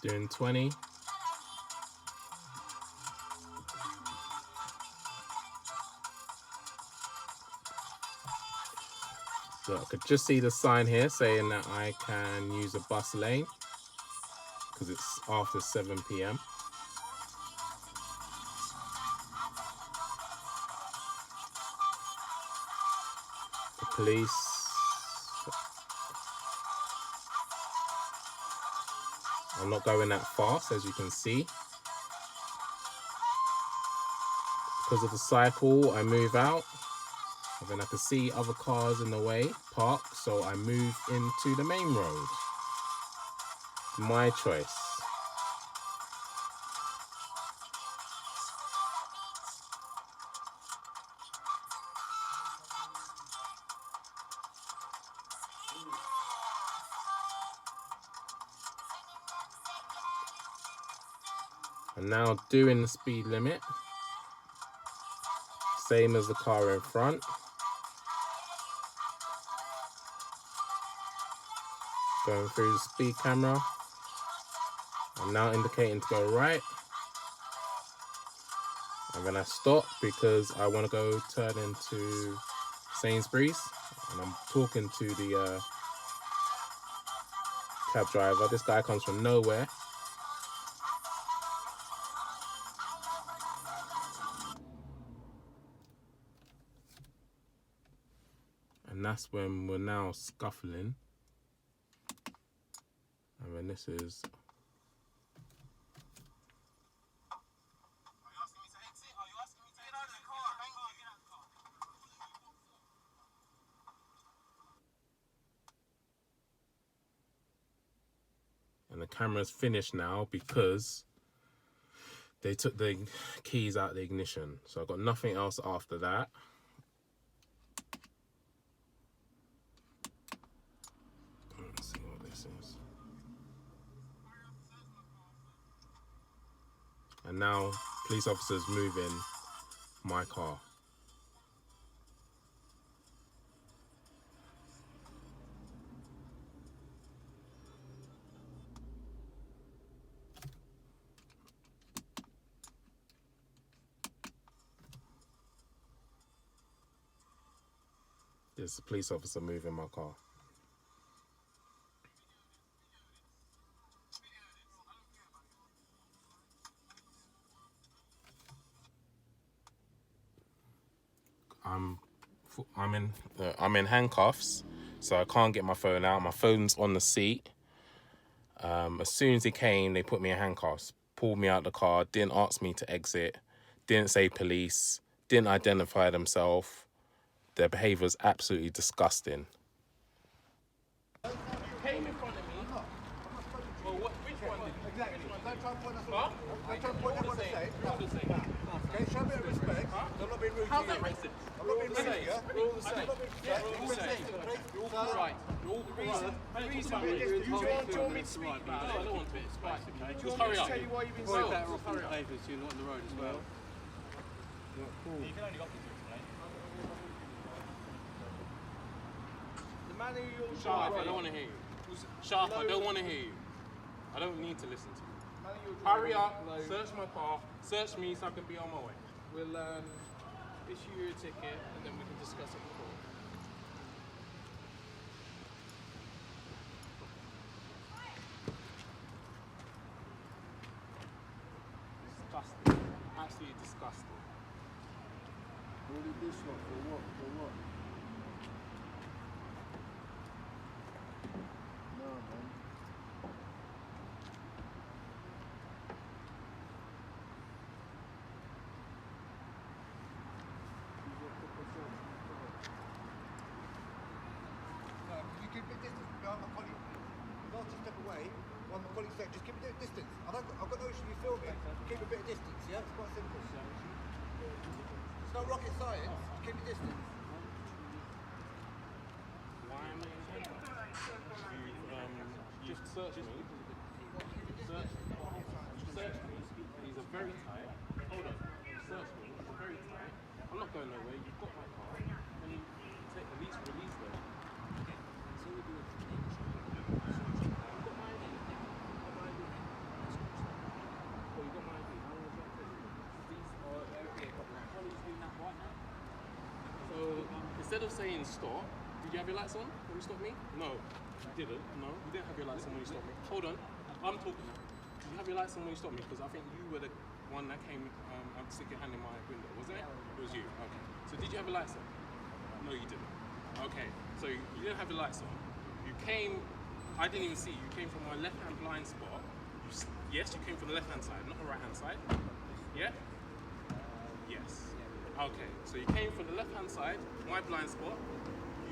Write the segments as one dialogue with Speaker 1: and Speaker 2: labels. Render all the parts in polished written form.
Speaker 1: Doing 20. So I could just see the sign here saying that I can use a bus lane because it's after 7 p.m. The police. I'm not going that fast, as you can see. Because of the cycle, I move out. And then I can see other cars in the way, park, so I move into the main road. My choice. I'm now doing the speed limit. Same as the car in front. Going through the speed camera. I'm now indicating to go right. And then I stop because I want to go turn into Sainsbury's. And I'm talking to the cab driver. This guy comes from nowhere. And that's when we're now scuffling. And then this is... And the camera's finished now because they took the keys out of the ignition. So I've got nothing else after that. Let's see what this is. And now police officers moving my car. There's a police officer moving my car. I'm in handcuffs, so I can't get my phone out. My phone's on the seat. As soon as he came, they put me in handcuffs, pulled me out of the car, didn't ask me to exit, didn't say police, didn't identify themselves. Their behaviour was absolutely disgusting. You came in front of me. Well, which one did you? Exactly. Don't try and point us off. Don't try and point us off. Okay, show a bit of respect. I'm not being rude to you. How's that racist? I'm not being rude to you. We're all the same. We're all the same. You're all right. You're all correct. The reason do you want me to speak about it? I don't want to. It's fine. Just hurry up. Tell you why you've been so better off on the pavement so you're not on the road as well. You can only opt to explain. The man who you're shut up, I don't want to hear you. Shut up, I don't want to hear you. I don't need to listen to you. Hurry up, search my car, search me so I can be on my way.
Speaker 2: We'll issue you a ticket and then we can discuss it in court.
Speaker 1: Disgusting. Absolutely disgusting.
Speaker 3: What did this one for what? For what? No, man.
Speaker 4: You keep a distance behind my colleague. You've asked to step away. While my colleague said, just keep a bit of distance. I've got no issue with you filming. Keep a bit of distance, yeah? It's quite simple. It's no rocket science. Just keep a distance.
Speaker 1: Why am I in handcuffs? You've searched me. Search me. These are very tight. Hold on. Search me. These are very tight. I'm not going nowhere. You've got my car. And you take the least release there. So we do it. You've got my ID. instead of saying stop, did you have your lights on when you stopped me? No, you didn't. No, you didn't have your lights on when you stopped me. Hold on, I'm talking now. Did you have your lights on when you stopped me? Because I think you were the one that came and stick your hand in my window, wasn't it? It was you. Okay. So did you have your lights on? No, you didn't. Okay. So you didn't have your lights on. You came. I didn't even see you. You came from my left-hand blind spot. Yes, you came from the left-hand side, not the right-hand side. Yeah. Yes. Okay. So you came from the left-hand side, my blind spot.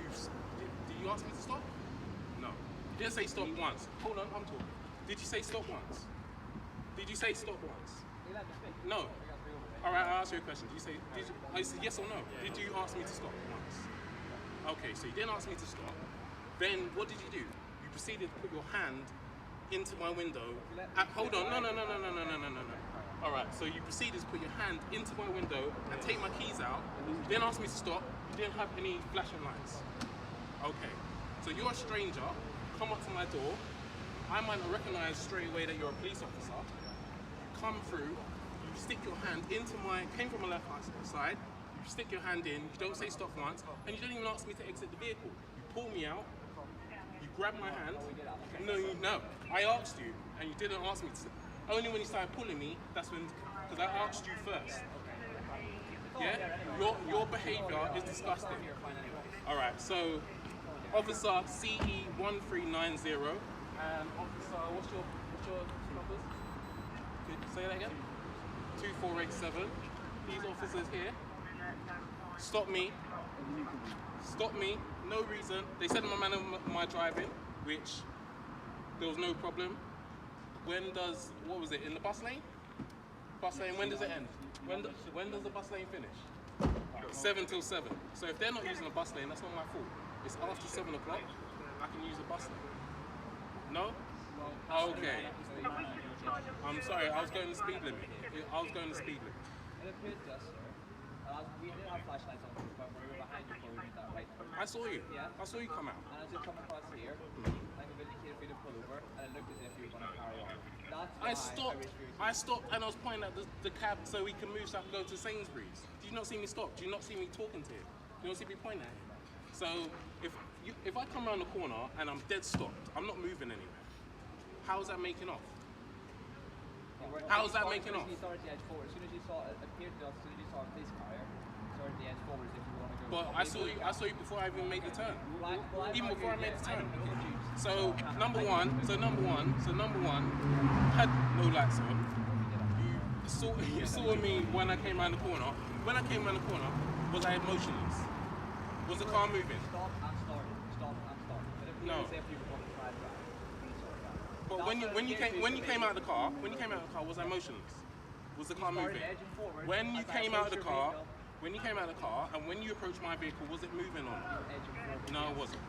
Speaker 1: Did you ask me to stop? No. You didn't say stop once. Hold on, I'm talking. Did you say stop once? Did you say stop once? No. All right, I'll ask you a question. I said yes or no? Did you ask me to stop once? Okay, so you didn't ask me to stop. Then what did you do? You proceeded to put your hand into my window. Hold on, no. All right, so you proceeded to put your hand into my window and take my keys out. You didn't ask me to stop. You didn't have any flashing lights. Okay, so you're a stranger. Come up to my door. I might not recognize straight away that you're a police officer. Come through, you stick your hand into came from my left side, you stick your hand in, you don't say stop once, and you don't even ask me to exit the vehicle. You pull me out, you grab my hand. No, I asked you, and you didn't ask me to. Only when you started pulling me, that's when, because I asked you first. Yeah? Your behaviour is disgusting. Alright, so, Officer CE1390, and Officer, what's your numbers? Say that again? 2487. These officers here stop me, no reason. They said my man of my driving, which there was no problem. What was it, in the bus lane? Bus lane, when does it end? When does the bus lane finish? 7 till 7. So if they're not using the bus lane, that's not my fault. It's after 7 o'clock, I can use the bus lane. No? Okay. I'm sorry, I was going the speed limit.
Speaker 5: It appeared to us, sir. We did have flashlights on, but we were behind you before we made that right.
Speaker 1: I saw you.
Speaker 5: Yeah.
Speaker 1: I saw you come out.
Speaker 5: And as you come across here, I have indicated for you to pull over, and it looked as if you were going to carry on. That's why
Speaker 1: I stopped and I was pointing at the cab so we can move so I can go to Sainsbury's. Do you not see me stop? Do you not see me talking to him? Do you not see me pointing at him? So if I come around the corner and I'm dead stopped, I'm not moving anywhere. How is that making off? How is that making off?
Speaker 5: You started the edge forward. As soon as you saw it appeared to us, as soon as you saw a police carrier, you started the edge forward as if you were going to go.
Speaker 1: But I saw you before I even made the turn. Even before I made the turn. So number one, had no lights on. You saw me when I came around the corner. When I came around the corner, was I motionless? Was the car moving?
Speaker 5: Stop and start.
Speaker 1: No.
Speaker 5: As if you were going to try to drive.
Speaker 1: But when you came out of the car, was I motionless? Was the car moving? When you came out of the car, and when you approached my vehicle, was it moving or not? No, it wasn't.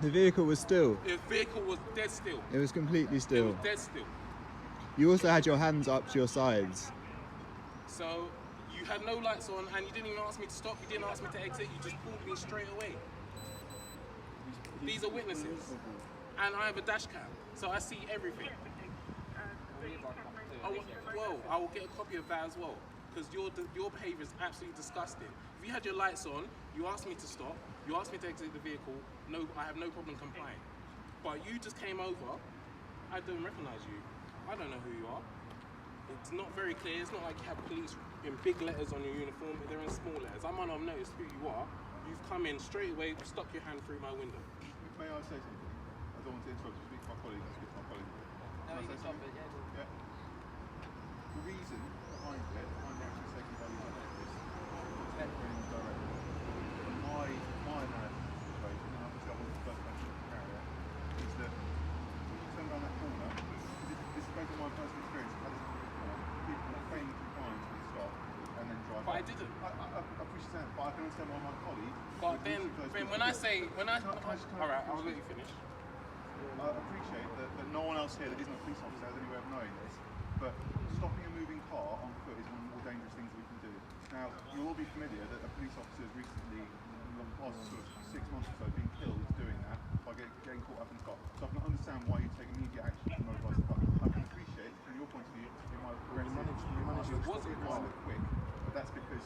Speaker 6: The vehicle was still.
Speaker 1: The vehicle was dead still.
Speaker 6: It was completely
Speaker 1: It
Speaker 6: still.
Speaker 1: was dead still.
Speaker 6: You also had your hands up to your sides.
Speaker 1: So you had no lights on, and you didn't even ask me to stop. You didn't ask me to exit. You just pulled me straight away. These are witnesses, and I have a dash cam, so I see everything. I will get a copy of that as well, because your behaviour is absolutely disgusting. If you had your lights on, you asked me to stop, you asked me to exit the vehicle. No, I have no problem complying. But you just came over. I don't recognise you. I don't know who you are. It's not very clear. It's not like you have police in big letters on your uniform. They're in small letters. I might not have noticed who you are. You've come in straight away, stuck your hand through my window.
Speaker 3: May I say something? I don't want to interrupt you. Speak to my colleague.
Speaker 5: No, you can stop it, yeah.
Speaker 3: The reason behind it, I'm actually taking by these officers, tempering directly. My analysis of the situation, and obviously I wasn't the first person to carry it, is that when you turn around that corner, this is based on my personal experience, I've had people feigning compliance with a stop and then drive.
Speaker 1: But I didn't.
Speaker 3: I appreciate that, but I can understand why my colleague.
Speaker 1: But then when I alright, I'll let you finish.
Speaker 3: I appreciate that no one else here that isn't a police officer has any way of knowing this, but stopping a moving car on foot is one of the more dangerous things we can do. Now, you'll all be familiar that a police officer has recently, in the past sort of 6 months or so, been killed doing that by getting caught up in the car. So I can understand why you take immediate action to mobilise the car. I can appreciate, from your point of view, it might have progressed, it might look quick, but that's because...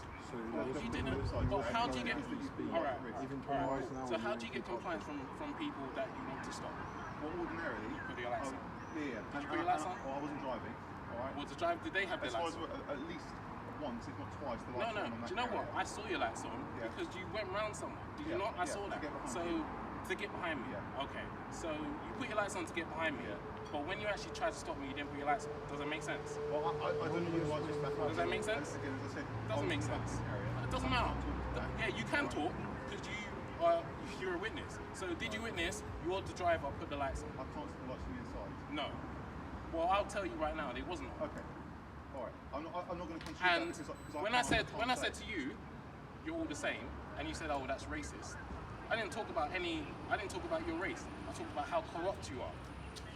Speaker 3: both sides.
Speaker 2: But how do you get?
Speaker 3: Is that you'd be
Speaker 2: All right.
Speaker 3: at risk.
Speaker 7: Even 20
Speaker 2: All
Speaker 7: miles
Speaker 2: right.
Speaker 7: an hour.
Speaker 2: So how do you get compliance from people that you want to stop?
Speaker 3: Well, ordinarily,
Speaker 2: Put your lights on.
Speaker 3: yeah.
Speaker 2: Did you put your lights on?
Speaker 3: Well, I wasn't driving. All right.
Speaker 2: Was the drive? Did they have their
Speaker 3: As far
Speaker 2: lights
Speaker 3: as
Speaker 2: on?
Speaker 3: at least once, if not twice, the
Speaker 2: No,
Speaker 3: lights
Speaker 2: no.
Speaker 3: were on
Speaker 2: Do
Speaker 3: that
Speaker 2: you know what?
Speaker 3: area.
Speaker 2: I saw your lights on
Speaker 3: Yeah.
Speaker 2: because you went round someone. Did you
Speaker 3: Yeah,
Speaker 2: not? I
Speaker 3: yeah,
Speaker 2: saw
Speaker 3: to
Speaker 2: that.
Speaker 3: get behind
Speaker 2: So
Speaker 3: me.
Speaker 2: to get behind me.
Speaker 3: Yeah.
Speaker 2: Okay. So you put your lights on to get behind me.
Speaker 3: Yeah.
Speaker 2: But when you actually tried to stop me, you didn't put your lights on. Does that make sense?
Speaker 3: Well, I don't know whether I was just back.
Speaker 2: Does that make sense?
Speaker 3: Again, as I said,
Speaker 2: Doesn't make sense. It doesn't matter. Yeah, you can talk because you're a witness. So did you witness? You're the driver. Put the lights on.
Speaker 3: I can't see the lights from the inside.
Speaker 2: No. Well, I'll tell you right now, they wasn't on.
Speaker 3: Okay. All right. I'm not going to consider
Speaker 2: And
Speaker 3: that because
Speaker 2: when I said to you, you're all the same, and you said, "Oh, that's racist." I didn't talk about your race. I talked about how corrupt you are.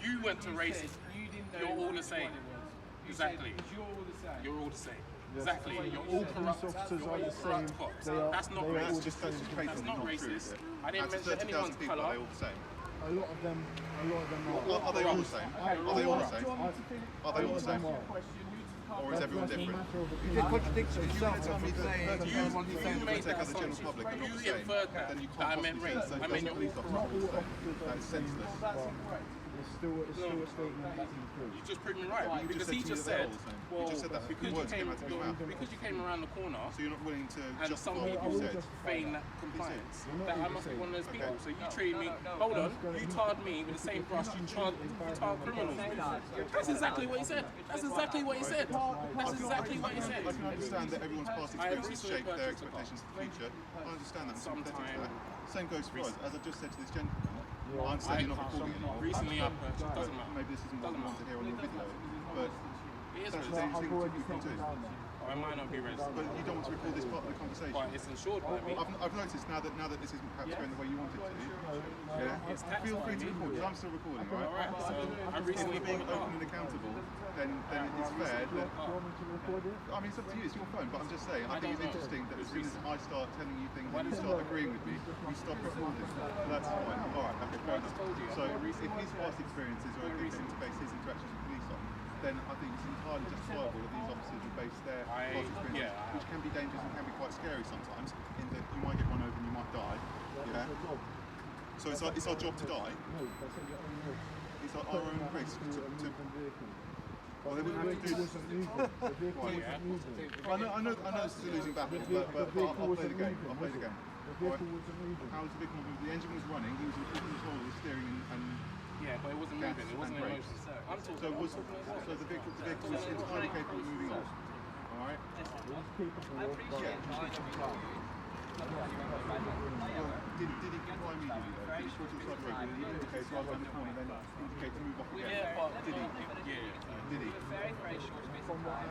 Speaker 2: You went to racist.
Speaker 5: You didn't know
Speaker 2: You're all the
Speaker 5: which
Speaker 2: same.
Speaker 5: one it was. You
Speaker 2: Exactly.
Speaker 5: said, you're all the same.
Speaker 2: You're all the same. Exactly. You're all corrupt.
Speaker 7: Police officers
Speaker 2: You're
Speaker 7: are
Speaker 2: all
Speaker 7: the same.
Speaker 2: corrupt cops.
Speaker 7: They are-
Speaker 2: That's not
Speaker 7: they are all
Speaker 2: racist.
Speaker 7: the same.
Speaker 2: That's not racist. I didn't mention
Speaker 3: 30,000
Speaker 2: anyone's
Speaker 3: people,
Speaker 2: colour.
Speaker 3: are they all the same?
Speaker 7: A lot of them
Speaker 3: Are they all the same? Are they all the same? Are they all the same? Or is everyone different?
Speaker 4: You just contradict yourself
Speaker 3: Tell me
Speaker 4: from saying
Speaker 3: that
Speaker 2: You
Speaker 3: you
Speaker 2: made
Speaker 3: take
Speaker 2: that
Speaker 3: out the general
Speaker 2: assumption.
Speaker 3: public and not the
Speaker 2: You
Speaker 3: same.
Speaker 2: inferred that.
Speaker 3: Then you
Speaker 2: That I
Speaker 3: can't
Speaker 2: meant
Speaker 3: possibly
Speaker 2: race.
Speaker 3: say
Speaker 2: I
Speaker 3: that
Speaker 2: mean,
Speaker 3: those police officers are all the same. That is senseless.
Speaker 5: That's incorrect.
Speaker 7: It's still a statement that's in the
Speaker 2: You just proved me right
Speaker 3: You
Speaker 2: because
Speaker 3: just
Speaker 2: he
Speaker 3: said to me
Speaker 2: just
Speaker 3: that they're
Speaker 2: said,
Speaker 3: all the same. You
Speaker 2: well,
Speaker 3: just said that.
Speaker 2: because
Speaker 3: Words came out of your mouth.
Speaker 2: because you came around the corner
Speaker 3: So you're not willing to
Speaker 2: and
Speaker 3: justify
Speaker 2: some
Speaker 3: what
Speaker 2: people
Speaker 3: you said?
Speaker 2: feign that compliance.
Speaker 7: We're not
Speaker 2: That I
Speaker 7: all
Speaker 2: must
Speaker 7: the
Speaker 2: be one of those
Speaker 3: same.
Speaker 2: people.
Speaker 3: Okay.
Speaker 2: So you treat me. Hold on, you tarred me with the same brush you tarred criminals with. That's exactly what he said. That's exactly what he said. That's exactly what he said.
Speaker 3: I can understand that everyone's past
Speaker 2: I
Speaker 3: experiences
Speaker 2: recently
Speaker 3: shape their
Speaker 2: purchased a car.
Speaker 3: expectations for the future. I understand that. I'm sympathetic to
Speaker 2: Sometime
Speaker 3: that. Same goes for us. As I just said to this gentleman, I understand you're not recording anymore.
Speaker 2: Recently I purchased. Doesn't matter.
Speaker 3: Maybe this isn't what you want to hear on your video, but
Speaker 2: It is
Speaker 3: that's
Speaker 2: registered.
Speaker 3: the thing you can do.
Speaker 2: Or it might not be registered.
Speaker 3: But you don't want to record this part of the conversation.
Speaker 2: But it's insured by me.
Speaker 3: I've noticed now that this isn't perhaps going the way you wanted to. Yeah.
Speaker 2: It's taxed
Speaker 3: Feel
Speaker 2: by
Speaker 3: free to
Speaker 2: me.
Speaker 3: record because I'm still recording, all right?
Speaker 2: Alright, so I
Speaker 3: If
Speaker 2: recently
Speaker 3: you're being
Speaker 2: bought a car.
Speaker 3: open and accountable, then it's fair that. I mean, it's up to you. It's your phone, but I'm just saying. I think it's interesting that as soon as I start telling you things and you start agreeing with me, you stop recording. So that's fine. All right. Okay. Fair enough. So if his past experiences are okay for him to base his interactions with police on, then I think it's entirely justifiable that these officers would base their past experiences, which can be dangerous and can be quite scary sometimes, in that you might get run over and you might die. Yeah. So it's our job to die. It's our own risk to well, they wouldn't have to do this. I know this is a losing battle, but I'll play the game. I'll play the game. Right. How was the vehicle moving? The engine was running. He was in full control of the steering and
Speaker 2: Yeah, but it wasn't moving. It wasn't in motion. I'm talking.
Speaker 3: so the vehicle was entirely capable of moving on. All right.
Speaker 5: I appreciate
Speaker 3: Did he comply immediately though? Did he switch to side road? Did he indicate right around the corner then indicate to move off again?
Speaker 2: Yeah, but
Speaker 3: Did he? Did he?
Speaker 5: very, very short space of time.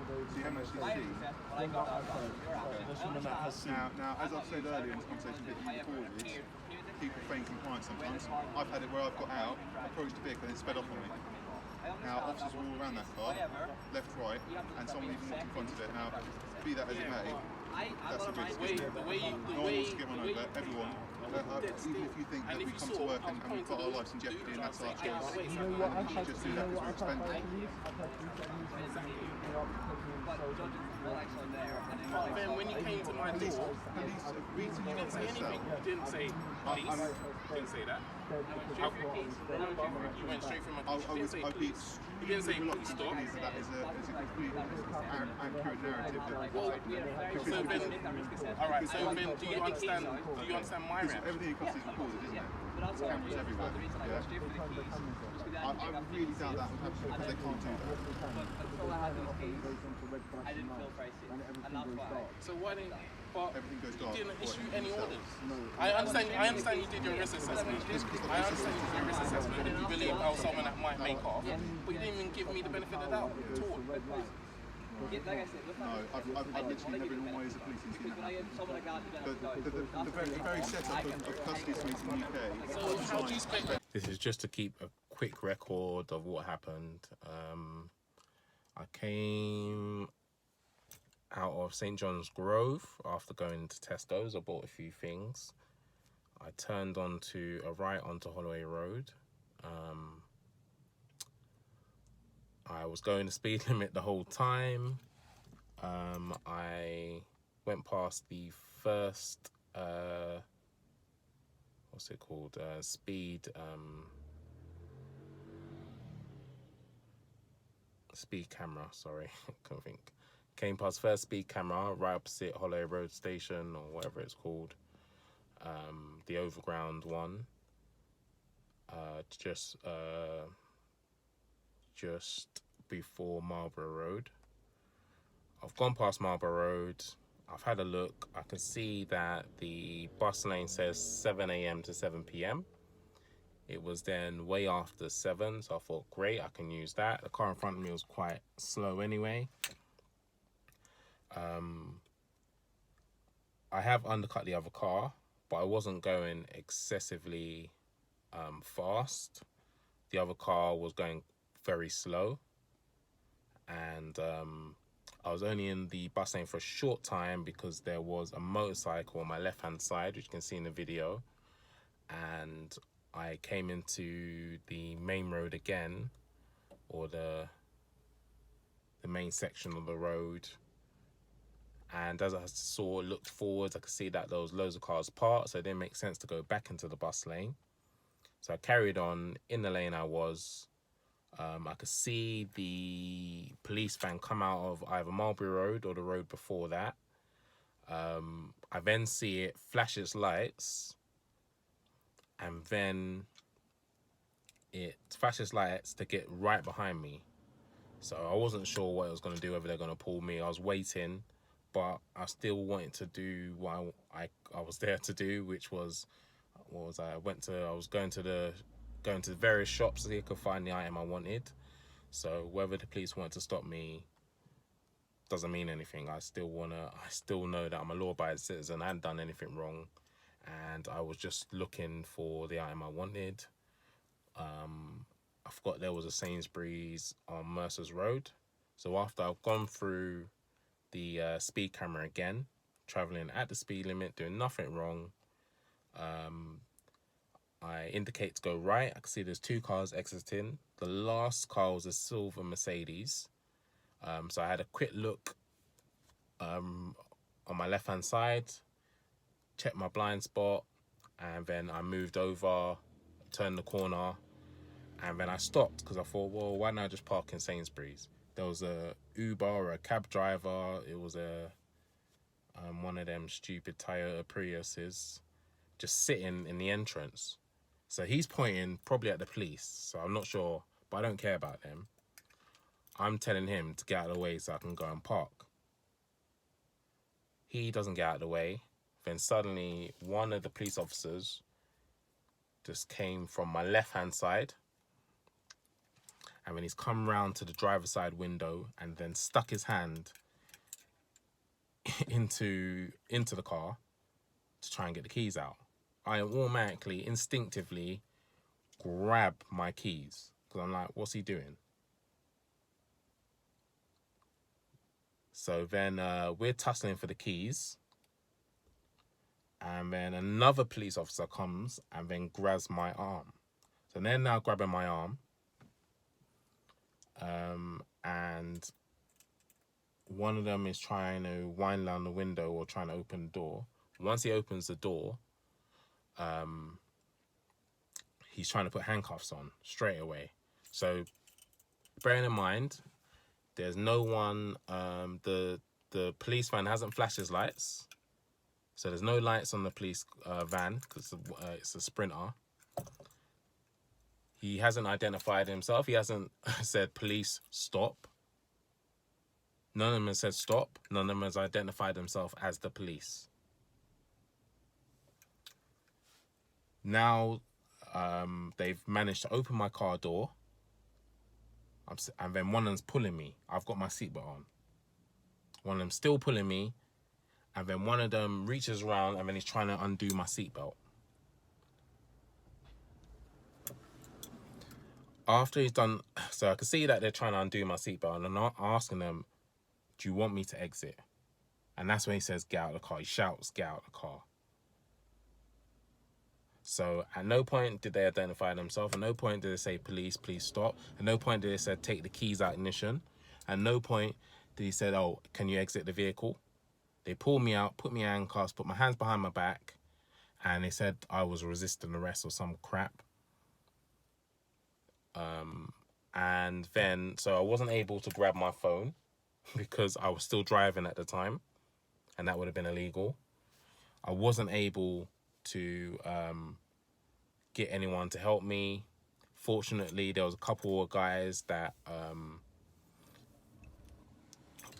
Speaker 3: So you haven't actually
Speaker 5: I
Speaker 3: seen.
Speaker 5: accept what I got out of you're absolutely.
Speaker 3: Now, as I've said earlier in this conversation that you recorded, people feign compliance sometimes. I've had it where I've got out, approached the vehicle and it sped off on me. Now, officers were all around that car, left, right, and someone even walked in front of it. Now, be that as it may, that's a risk.
Speaker 2: The way you
Speaker 3: No one wants to get run over, everyone. Even if you think that we come to work and we put our lives in jeopardy and that's our choice, you just do that because we're expendable.
Speaker 2: But then when you came to my door,
Speaker 3: Police agree to
Speaker 2: you didn't say anything. You didn't say police. You didn't say that. Remember, you went straight from my
Speaker 3: I
Speaker 2: You didn't say
Speaker 3: would be
Speaker 2: police. You didn't say
Speaker 3: extremely
Speaker 2: police
Speaker 3: reluctant to
Speaker 2: stop.
Speaker 3: believe that is a completely accurate narrative.
Speaker 2: Well, so then, all right. So then, do you understand? Do you understand my reaction?
Speaker 3: Everything across is recorded, isn't it? Cameras everywhere. Yeah. I really doubt that would happen because they can't do that.
Speaker 5: Until I had those keys, I didn't feel very safe. And that's why.
Speaker 2: So why didn't? But
Speaker 3: Everything goes
Speaker 2: you
Speaker 3: dark.
Speaker 2: didn't issue
Speaker 3: before it
Speaker 2: any
Speaker 3: sells.
Speaker 2: orders. I understand you did your risk assessment. I understand you did your risk assessment and you believe I was someone that might make off, but you didn't even give me the benefit of the doubt at all.
Speaker 5: Like I said, look,
Speaker 3: No, I've literally never in all my years of policing seen
Speaker 5: when
Speaker 3: that
Speaker 5: I
Speaker 3: happen.
Speaker 5: get someone like that,
Speaker 3: The very setup of custody suites in the UK.
Speaker 2: So how do you expect?
Speaker 1: This is just to keep a quick record of what happened. I came out of St John's Grove after going to Tesco's. I bought a few things. I turned onto a right onto Holloway Road. I was going the speed limit the whole time. I went past the first, what's it called? Speed camera, sorry, can't think. Came past first speed camera right opposite Hollow Road Station or whatever it's called. The overground one. Just before Marlborough Road. I've gone past Marlborough Road. I've had a look. I can see that the bus lane says 7 a.m. to 7 p.m. It was then way after 7, so I thought, great, I can use that. The car in front of me was quite slow anyway. I have undercut the other car, but I wasn't going excessively fast. The other car was going very slow, and I was only in the bus lane for a short time because there was a motorcycle on my left hand side, which you can see in the video, and I came into the main road again, or the main section of the road, and as I looked forwards, I could see that there was loads of cars parked, so it didn't make sense to go back into the bus lane. So I carried on in the lane I was. I could see the police van come out of either Marlborough Road or the road before that. I then see it flash its lights, and then it flashes lights to get right behind me. So I wasn't sure what it was going to do, whether they're going to pull me. I was waiting, but I still wanted to do what I was there to do, which was, I was going to the various shops so I could find the item I wanted. So whether the police wanted to stop me doesn't mean anything. I still know that I'm a law-abiding citizen. I hadn't done anything wrong, and I was just looking for the item I wanted. I forgot there was a Sainsbury's on Mercer's Road. So after I've gone through the speed camera again, traveling at the speed limit, doing nothing wrong, I indicate to go right. I can see there's 2 cars exiting. The last car was a silver Mercedes. So I had a quick look on my left hand side, checked my blind spot, and then I moved over, turned the corner, and then I stopped because I thought, well, why not just park in Sainsbury's? There was a Uber or a cab driver. It was one of them stupid Toyota Priuses just sitting in the entrance. So he's pointing probably at the police, so I'm not sure, but I don't care about them. I'm telling him to get out of the way so I can go and park. He doesn't get out of the way. Then suddenly one of the police officers just came from my left-hand side, and then he's come round to the driver's side window and then stuck his hand into the car to try and get the keys out. I automatically, instinctively grab my keys because I'm like, what's he doing? So then we're tussling for the keys, and then another police officer comes and then grabs my arm. So they're now grabbing my arm, and one of them is trying to wind down the window or trying to open the door. Once he opens the door, he's trying to put handcuffs on straight away. So bearing in mind, there's no one, the police van hasn't flashed his lights. So there's no lights on the police van because it's a Sprinter. He hasn't identified himself. He hasn't said, police, stop. None of them has said stop. None of them has identified himself as the police. Now, they've managed to open my car door, and then one of them's pulling me. I've got my seatbelt on. One of them's still pulling me, and then one of them reaches around and then he's trying to undo my seatbelt. After he's done, so I can see that they're trying to undo my seatbelt, and I'm asking them, do you want me to exit? And that's when he says, get out of the car. He shouts, get out of the car. So at no point did they identify themselves. At no point did they say, police, please stop. At no point did they say, take the keys out ignition. At no point They said, "Oh, can you exit the vehicle?" They pulled me out, put me in handcuffs, put my hands behind my back, and they said I was resisting arrest or some crap. And then, so I wasn't able to grab my phone because I was still driving at the time, and that would have been illegal. I wasn't able to get anyone to help me. Fortunately, there was a couple of guys that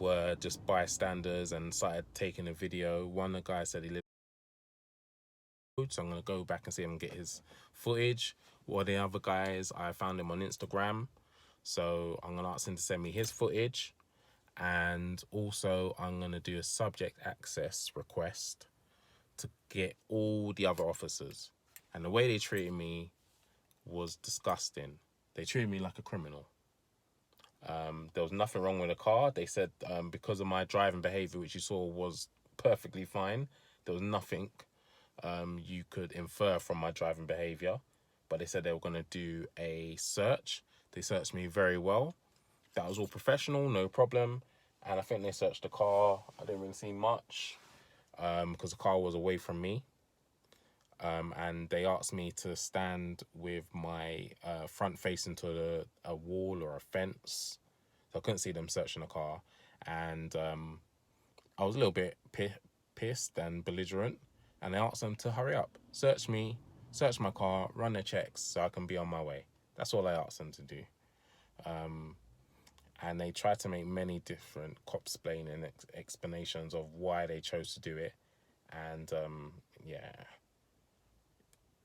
Speaker 1: were just bystanders and started taking a video. One of the guys said he lived, so I'm going to go back and see him and get his footage. One of the other guys, I found him on Instagram, so I'm going to ask him to send me his footage. And also I'm going to do a subject access request to get all the other officers. And the way they treated me was disgusting. They treated me like a criminal. There was nothing wrong with the car. They said because of my driving behaviour, which you saw was perfectly fine, there was nothing you could infer from my driving behaviour. But they said they were going to do a search. They searched me very well. That was all professional, no problem. And I think they searched the car. I didn't really see much because the car was away from me. And they asked me to stand with my front facing to a wall or a fence. So I couldn't see them searching the car. And I was a little bit pissed and belligerent. And they asked them to hurry up, search me, search my car, run their checks so I can be on my way. That's all I asked them to do. And they tried to make many different cop-splaining explanations of why they chose to do it. And yeah,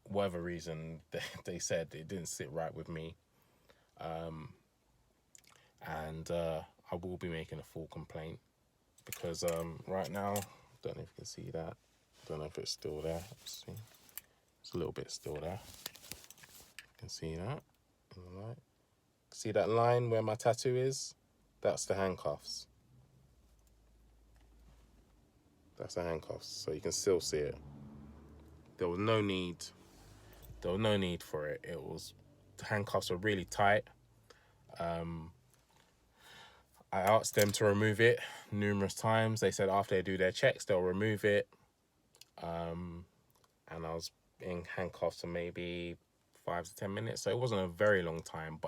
Speaker 1: whatever reason they said, it didn't sit right with me. And I will be making a full complaint because right now, don't know if you can see that. Don't know if it's still there. Let's see. It's a little bit still there. You can see that. All right. See that line where my tattoo is? That's the handcuffs. That's the handcuffs. So you can still see it. There was no need. There was no need for it. The handcuffs were really tight. I asked them to remove it numerous times. They said after they do their checks, they'll remove it. And I was in handcuffs for maybe 5 to 10 minutes. So it wasn't a very long time, but